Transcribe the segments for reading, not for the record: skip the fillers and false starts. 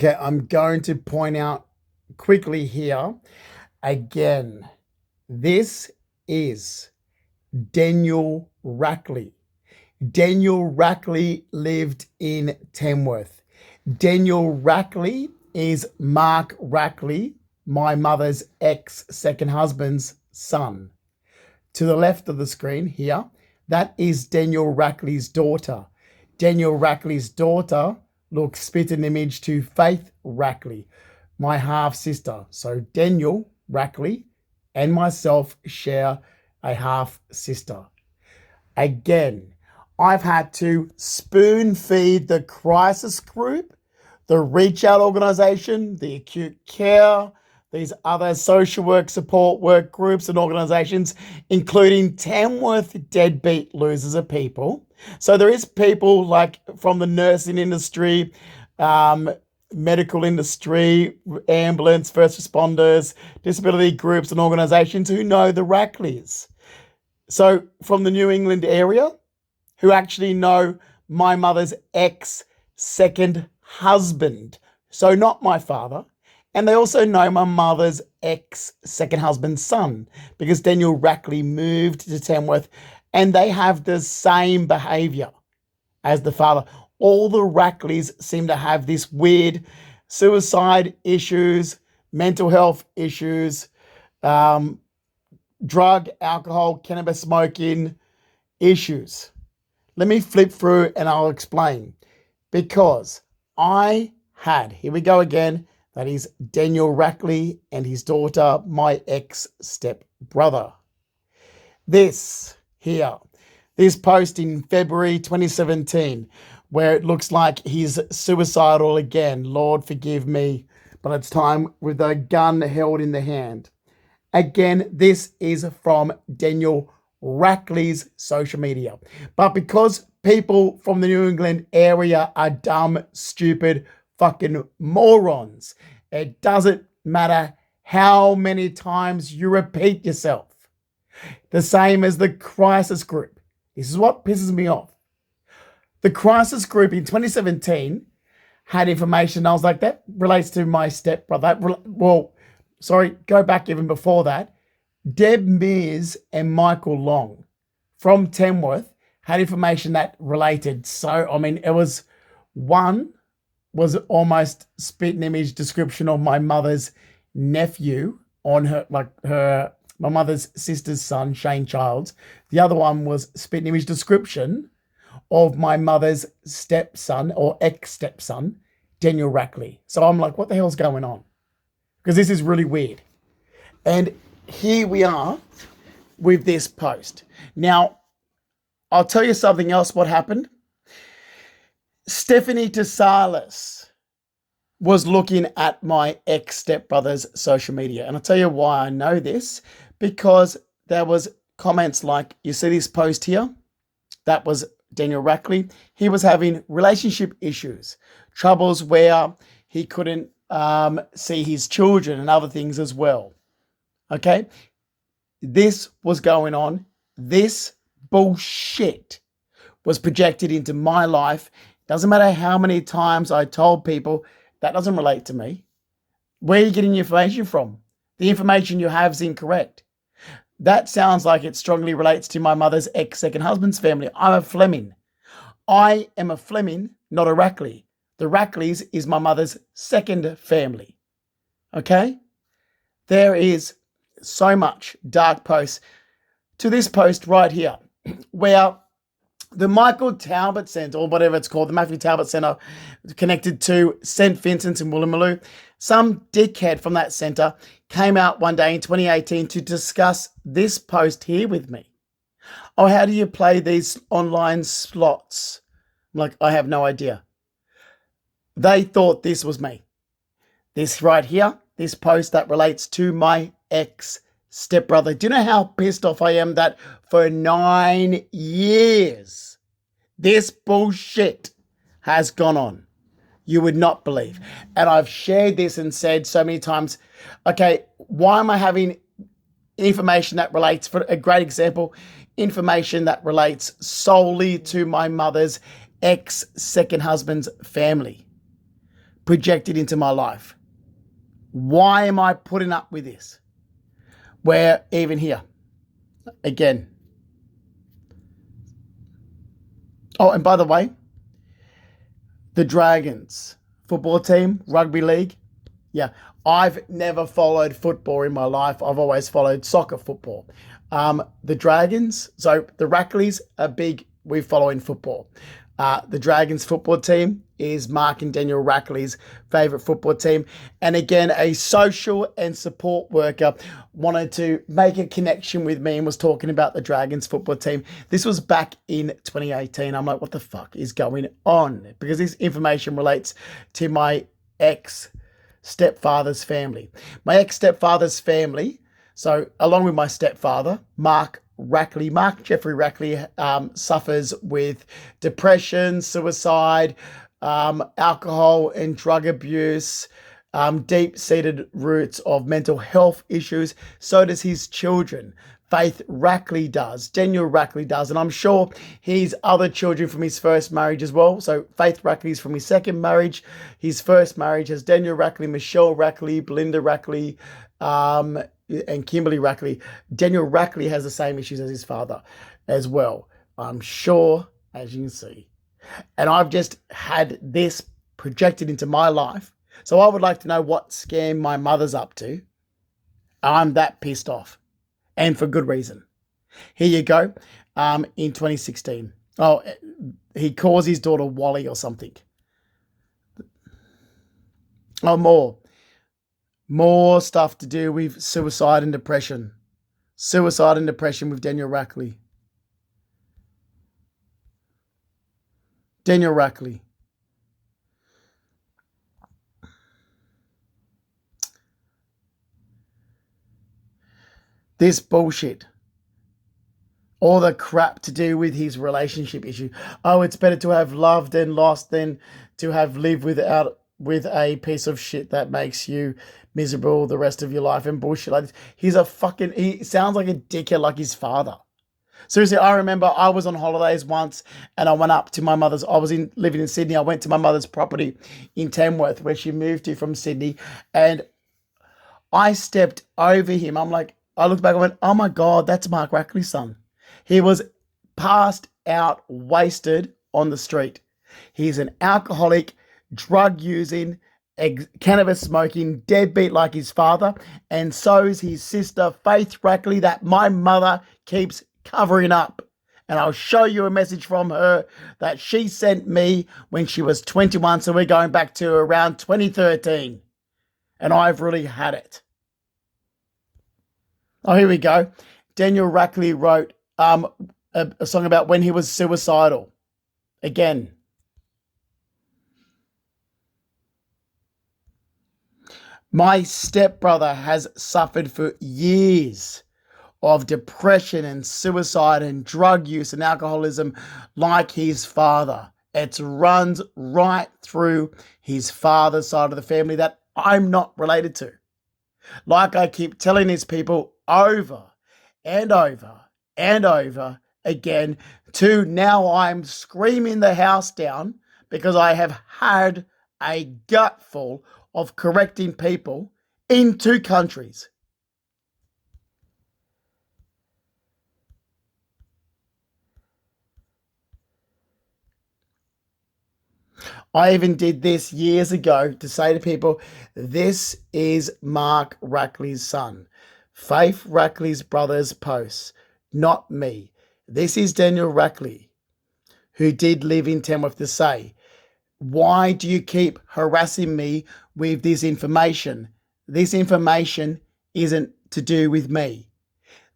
Okay, I'm going to point out quickly here again. This is Daniel Rackley. Daniel Rackley lived in Tamworth. Daniel Rackley is Mark Rackley, my mother's ex second husband's son. To the left of the screen here, that is Daniel Rackley's daughter. Daniel Rackley's daughter looks spitting image to Faith Rackley, my half sister. So Daniel Rackley and myself share a half sister. Again, I've had to spoon feed the crisis group, the reach out organization, the acute care, these other social work support work groups and organizations, including Tamworth Deadbeat Losers of People. So there is people like from the nursing industry, medical industry, ambulance, first responders, disability groups and organizations who know the Rackleys. So from the New England area, who actually know my mother's ex-second husband. So not my father. And they also know my mother's ex-second husband's son because Daniel Rackley moved to Tamworth and they have the same behavior as the father. All the Rackleys seem to have this weird suicide issues, mental health issues, drug, alcohol, cannabis smoking issues. Let me flip through and I'll explain. Because I had, here we go again, that is Daniel Rackley and his daughter, my ex-step brother. This here, this post in February 2017, where it looks like he's suicidal again. Lord, forgive me, but it's time with a gun held in the hand. Again, this is from Daniel Rackley's social media. But because people from the New England area are dumb, stupid, fucking morons, it doesn't matter how many times you repeat yourself. The same as the crisis group. This is what pisses me off. The crisis group in 2017 had information. I was like, that relates to my stepbrother. Well, sorry, go back even before that. Deb Mears and Michael Long from Tamworth had information that related. So, I mean, it was one was almost spit and image description of my mother's nephew on her, my mother's sister's son, Shane Childs. The other one was spit and image description of my mother's stepson or ex-stepson, Daniel Rackley. So I'm like, what the hell's going on? Because this is really weird. And here we are with this post. Now, I'll tell you something else what happened. Stephanie Tesalis was looking at my ex-stepbrother's social media. And I'll tell you why I know this. Because there was comments like, you see this post here? That was Daniel Rackley. He was having relationship issues, troubles where he couldn't see his children and other things as well. Okay? This was going on. This bullshit was projected into my life. Doesn't matter how many times I told people, that doesn't relate to me. Where are you getting your information from? The information you have is incorrect. That sounds like it strongly relates to my mother's ex-second husband's family. I'm a Fleming. I am a Fleming, not a Rackley. The Rackleys is my mother's second family. Okay? There is so much dark posts to this post right here, where the Michael Talbot Centre, or whatever it's called, the Matthew Talbot Centre, connected to St. Vincent's in Woolloomooloo, some dickhead from that centre came out one day in 2018 to discuss this post here with me. Oh, how do you play these online slots? I'm like, I have no idea. They thought this was me. This right here, this post that relates to my ex-stepbrother. Do you know how pissed off I am that for 9 years, this bullshit has gone on? You would not believe. And I've shared this and said so many times, okay, why am I having information that relates, for a great example, information that relates solely to my mother's ex-second husband's family? projected into my life. Why am I putting up with this? Where even here, again. Oh, and by the way, the Dragons football team, rugby league. Yeah, I've never followed football in my life. I've always followed soccer football. The Dragons, so the Rackleys are big. We follow in football. The Dragons football team is Mark and Daniel Rackley's favourite football team. And again, a social and support worker wanted to make a connection with me and was talking about the Dragons football team. This was back in 2018. I'm like, what the fuck is going on? Because this information relates to my ex-stepfather's family. My ex-stepfather's family, so along with my stepfather, Mark Jeffrey Rackley, suffers with depression, suicide, alcohol and drug abuse, deep-seated roots of mental health issues. So does his children. Faith Rackley does. Daniel Rackley does. And I'm sure his other children from his first marriage as well. So Faith Rackley's from his second marriage. His first marriage has Daniel Rackley, Michelle Rackley, Belinda Rackley, and Kimberly Rackley. Daniel Rackley has the same issues as his father as well, I'm sure, as you can see. And I've just had this projected into my life. So I would like to know what scam my mother's up to. I'm that pissed off. And for good reason. Here you go. In 2016. Oh, he calls his daughter Wally or something. Oh, more stuff to do with suicide and depression. Suicide and depression with Daniel Rackley. Daniel Rackley. This bullshit. All the crap to do with his relationship issue. Oh, it's better to have loved and lost than to have lived with a piece of shit that makes you miserable the rest of your life and bullshit like this. He sounds like a dickhead like his father. Seriously, I remember I was on holidays once and I went up to my mother's. I was living in Sydney. I went to my mother's property in Tamworth where she moved to from Sydney, and I stepped over him. I looked back and went, oh my God, that's Mark Rackley's son. He was passed out, wasted on the street. He's an alcoholic, drug using, cannabis smoking, deadbeat like his father, and so's his sister, Faith Rackley, that my mother keeps covering up. And I'll show you a message from her that she sent me when she was 21, so we're going back to around 2013. And I've really had it. Oh, here we go. Daniel Rackley wrote a song about when he was suicidal. Again. My stepbrother has suffered for years of depression and suicide and drug use and alcoholism like his father. It runs right through his father's side of the family that I'm not related to. Like I keep telling these people over and over and over again, to now I'm screaming the house down because I have had a gutful of correcting people in 2 countries. I even did this years ago to say to people, this is Mark Rackley's son. Faith Rackley's brother's posts, not me. This is Daniel Rackley, who did live in Tamworth, to say, why do you keep harassing me with this information? This information isn't to do with me.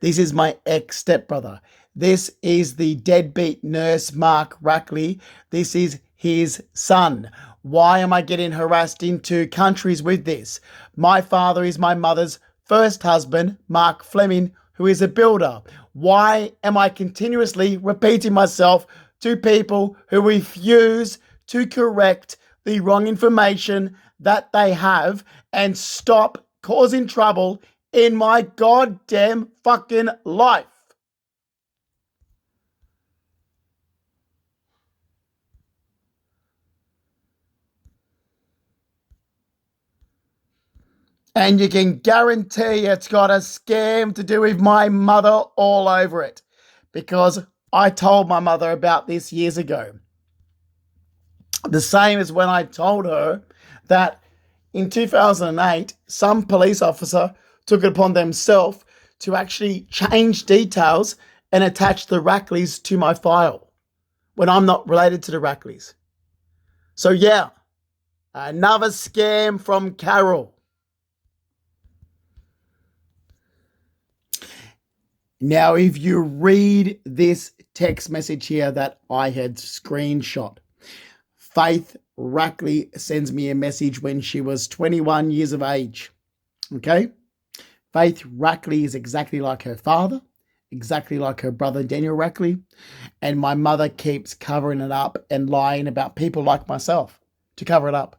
This is my ex-stepbrother. This is the deadbeat nurse, Mark Rackley. This is his son. Why am I getting harassed in 2 countries with this? My father is my mother's first husband, Mark Fleming, who is a builder. Why am I continuously repeating myself to people who refuse to correct the wrong information that they have and stop causing trouble in my goddamn fucking life? And you can guarantee it's got a scam to do with my mother all over it, because I told my mother about this years ago. The same as when I told her that in 2008, some police officer took it upon themselves to actually change details and attach the Rackleys to my file when I'm not related to the Rackleys. So yeah, another scam from Carol. Now, if you read this text message here that I had screenshot, Faith Rackley sends me a message when she was 21 years of age. Okay? Faith Rackley is exactly like her father, exactly like her brother Daniel Rackley, and my mother keeps covering it up and lying about people like myself to cover it up.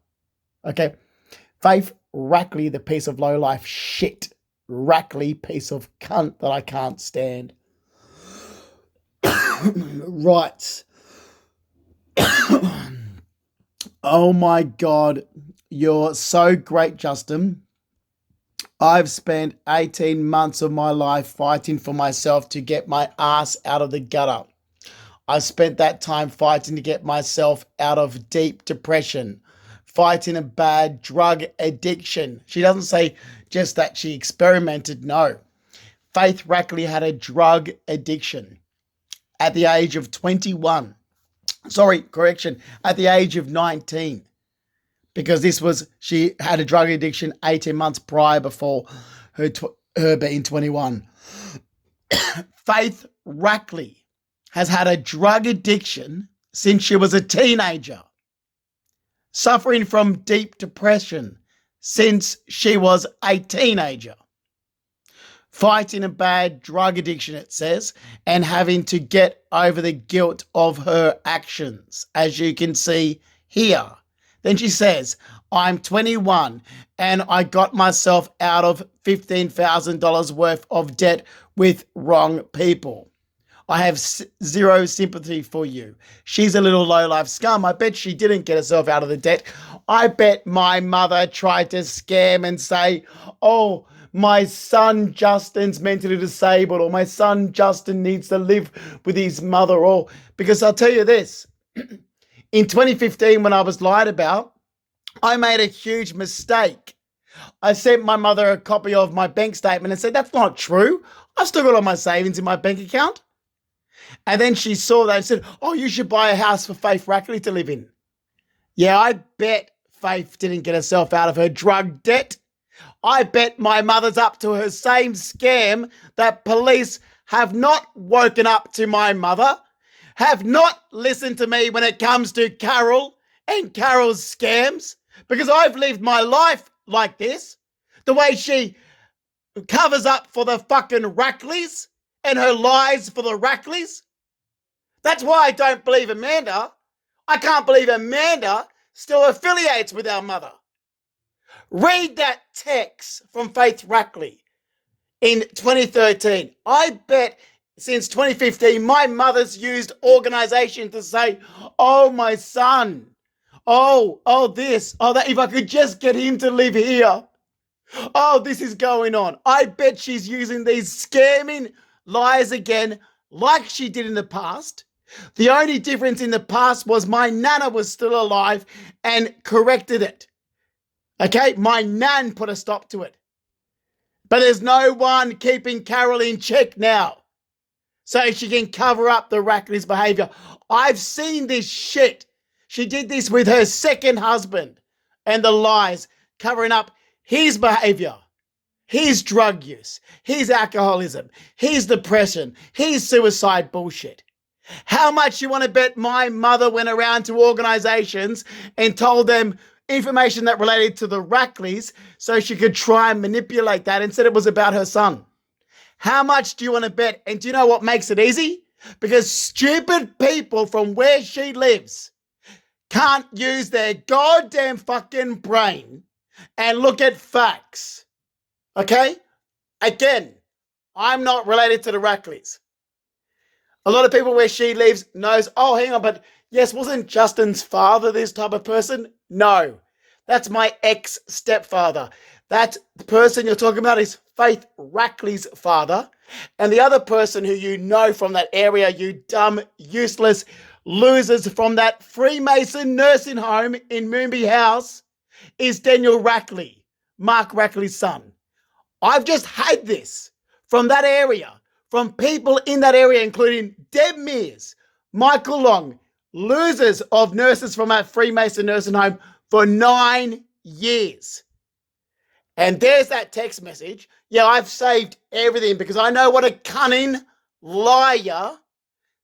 Okay? Faith Rackley, the piece of low-life shit. Rackley, piece of cunt that I can't stand. Right. Oh my God. You're so great, Justin. I've spent 18 months of my life fighting for myself to get my ass out of the gutter. I spent that time fighting to get myself out of deep depression, fighting a bad drug addiction. She doesn't say just that she experimented. No. Faith Rackley had a drug addiction at the age of 21. At the age of 19. Because she had a drug addiction 18 months prior before her being 21. Faith Rackley has had a drug addiction since she was a teenager, suffering from deep depression since she was a teenager, fighting a bad drug addiction, it says, and having to get over the guilt of her actions, as you can see here. Then she says, I'm 21 and I got myself out of $15,000 worth of debt with wrong people. I have zero sympathy for you. She's a little low-life scum. I bet she didn't get herself out of the debt. I bet my mother tried to scam and say, oh, my son Justin's mentally disabled, or my son Justin needs to live with his mother. Or because I'll tell you this, in 2015, when I was lied about, I made a huge mistake. I sent my mother a copy of my bank statement and said, that's not true. I've still got all my savings in my bank account. And then she saw that and said, oh, you should buy a house for Faith Rackley to live in. Yeah, I bet Faith didn't get herself out of her drug debt. I bet my mother's up to her same scam that police have not woken up to my mother, have not listened to me when it comes to Carol and Carol's scams, because I've lived my life like this, the way she covers up for the fucking Rackleys and her lies for the Rackleys. That's why I don't believe Amanda. I can't believe Amanda still affiliates with our mother. Read that text from Faith Rackley in 2013. I bet since 2015, my mother's used organization to say, oh, my son, oh, this, oh, that, if I could just get him to live here. Oh, this is going on. I bet she's using these scamming lies again like she did in the past. The only difference in the past was my nana was still alive and corrected it. Okay, my nan put a stop to it. But there's no one keeping Carol in check now so she can cover up the Rackley's behavior. I've seen this shit. She did this with her second husband and the lies, covering up his behavior, his drug use, his alcoholism, his depression, his suicide bullshit. How much you want to bet my mother went around to organizations and told them information that related to the Rackleys so she could try and manipulate that and said it was about her son? How much do you want to bet? And do you know what makes it easy? Because stupid people from where she lives can't use their goddamn fucking brain and look at facts. Okay? Again, I'm not related to the Rackleys. A lot of people where she lives knows, oh, hang on, but yes, wasn't Justin's father this type of person? No. That's my ex-stepfather. That person you're talking about is Faith Rackley's father. And the other person who you know from that area, you dumb, useless losers from that Freemason nursing home in Moonby House, is Daniel Rackley, Mark Rackley's son. I've just had this from that area, from people in that area, including Deb Mears, Michael Long, losers of nurses from that Freemason nursing home for 9 years. And there's that text message. Yeah, I've saved everything because I know what a cunning, liar,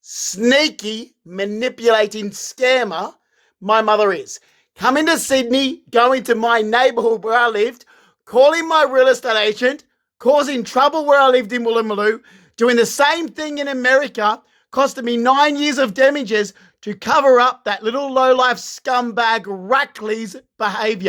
sneaky, manipulating scammer my mother is. Coming to Sydney, going to my neighbourhood where I lived, calling my real estate agent, causing trouble where I lived in Woolloomooloo, doing the same thing in America, costing me 9 years of damages to cover up that little lowlife scumbag Rackley's behaviour.